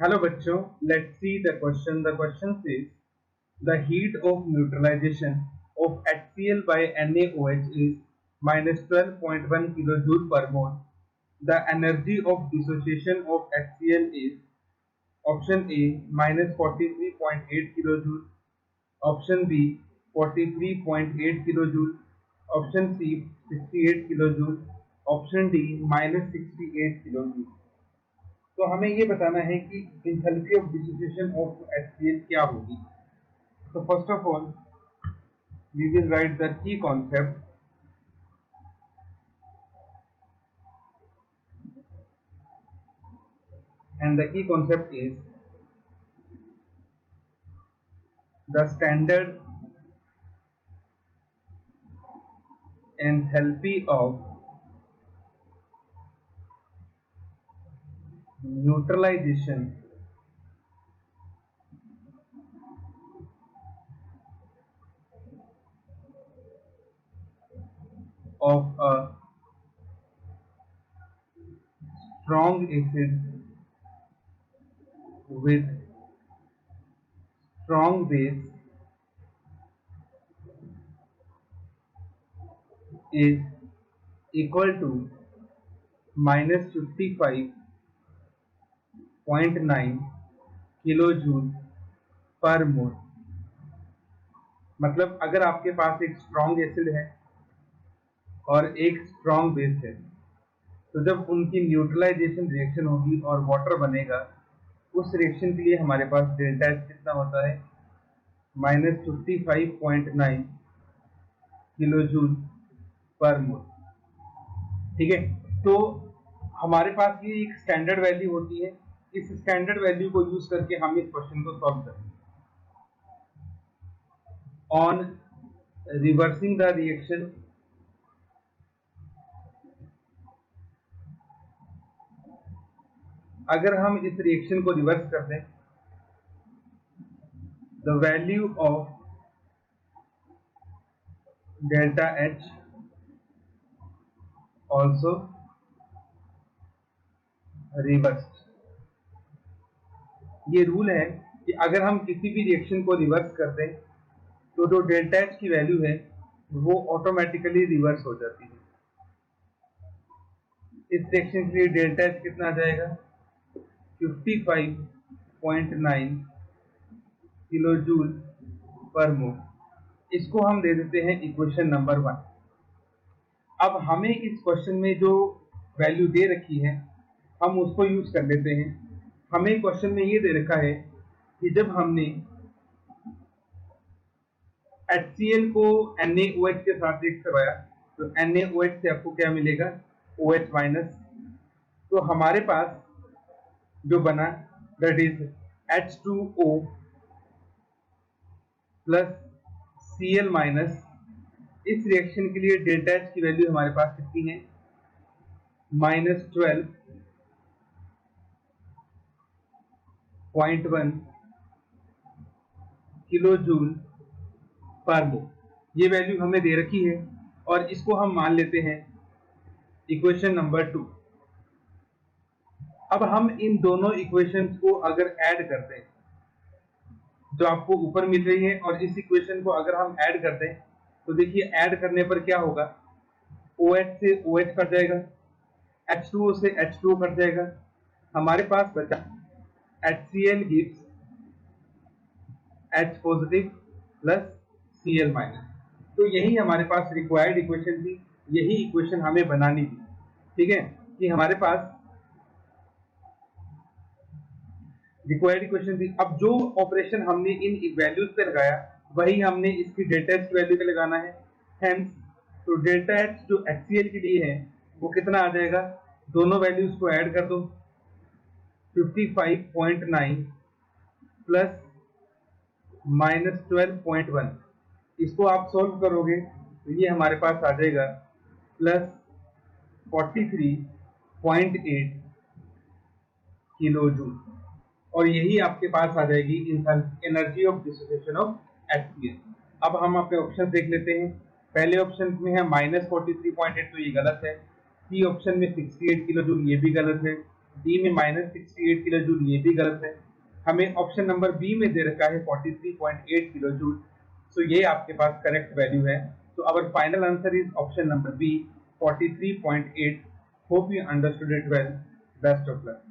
Hello बच्चों, let's see the question. The question says the heat of neutralization of HCl by NaOH is minus 12.1 kilojoule per mole. The energy of dissociation of HCl is option A minus 43.8 kilojoule, option B 43.8 kilojoule, option C 68 kilojoule, option D minus 68 kilojoule. तो हमें ये बताना है कि enthalpy of dissociation of HCl क्या होगी। तो first of all we will write the key concept and the key concept is the standard enthalpy of neutralization of a strong acid with strong base is equal to minus 55.9 kilojoule पर मोल। मतलब अगर आपके पास एक strong acid है और एक strong base है, तो जब उनकी न्यूट्रलाइजेशन रिएक्शन होगी और वाटर बनेगा, उस रिएक्शन के लिए हमारे पास डेल्टा एच कितना होता है, minus 55.9 किलोजूल पर मोल। ठीक है, तो हमारे पास ये एक स्टैंडर्ड वैल्यू होती है। इस स्टैंडर्ड वैल्यू को यूज करके हम इस क्वेश्चन को सॉल्व करेंगे। ऑन रिवर्सिंग द रिएक्शन, अगर हम इस रिएक्शन को रिवर्स कर दें, the value of delta H also reversed. ये रूल है कि अगर हम किसी भी रिएक्शन को रिवर्स कर दें तो जो डेल्टा एच की वैल्यू है वो ऑटोमेटिकली रिवर्स हो जाती है। इस रिएक्शन के लिए डेल्टा एच कितना आ जाएगा, 55.9 किलोजूल पर मोल। इसको हम दे देते हैं इक्वेशन नंबर 1। अब हमें इस क्वेश्चन में जो वैल्यू दे रखी है हम उसको यूज कर लेते हैं। हमें क्वेश्चन में ये दे रखा है कि जब हमने HCl को NaOH के साथ रिएक्ट करवाया तो NaOH से आपको क्या मिलेगा, OH माइनस। तो हमारे पास जो बना that is H2O plus Cl minus. इस रिएक्शन के लिए डेल्टा एच की वैल्यू हमारे पास कितनी है, minus 12.1 किलोजूल पर मोल। ये वैल्यू हमें दे रखी है और इसको हम मान लेते हैं इक्वेशन नंबर 2। अब हम इन दोनों इक्वेशंस को अगर ऐड करते हैं, जो आपको ऊपर मिल रही है और इस इक्वेशन को अगर हम ऐड करते हैं तो देखिए ऐड करने पर क्या होगा, OH से OH कट जाएगा, H2O से H2O कट जाएगा, हमारे पास बचा HCl gives H positive plus Cl minus. तो यही हमारे पास रिक्वायर्ड इक्वेशन थी, यही इक्वेशन हमें बनानी थी। ठीक है, कि हमारे पास रिक्वायर्ड इक्वेशन थी। अब जो ऑपरेशन हमने इन वैल्यूज पे लगाया वही हमने इसकी डेल्टा एच की वैल्यू पे लगाना है। हेंस तो डेल्टा एच जो HCl के लिए है वो कितना आ जाएगा, दोनों वैल्यूज को ऐड कर दो, 55.9 प्लस minus 12.1। इसको आप सोल्व करोगे तो ये हमारे पास आ जाएगा प्लस 43.8 किलोजूल, और यही आपके पास आ जाएगी energy of dissociation of HCl। अब हम अपने ऑप्शन देख लेते हैं। पहले ऑप्शन में है minus 43.8, तो ये गलत है। सी ऑप्शन में 68 किलोजूल, ये भी गलत है। डी में -68 किलो जूल, ये भी गलत है। हमें ऑप्शन नंबर बी में दे रखा है 43.8 किलो जूल, सो ये आपके पास करेक्ट वैल्यू है। तो our final answer is option number B 43.8। Hope you understood it well. Best of luck.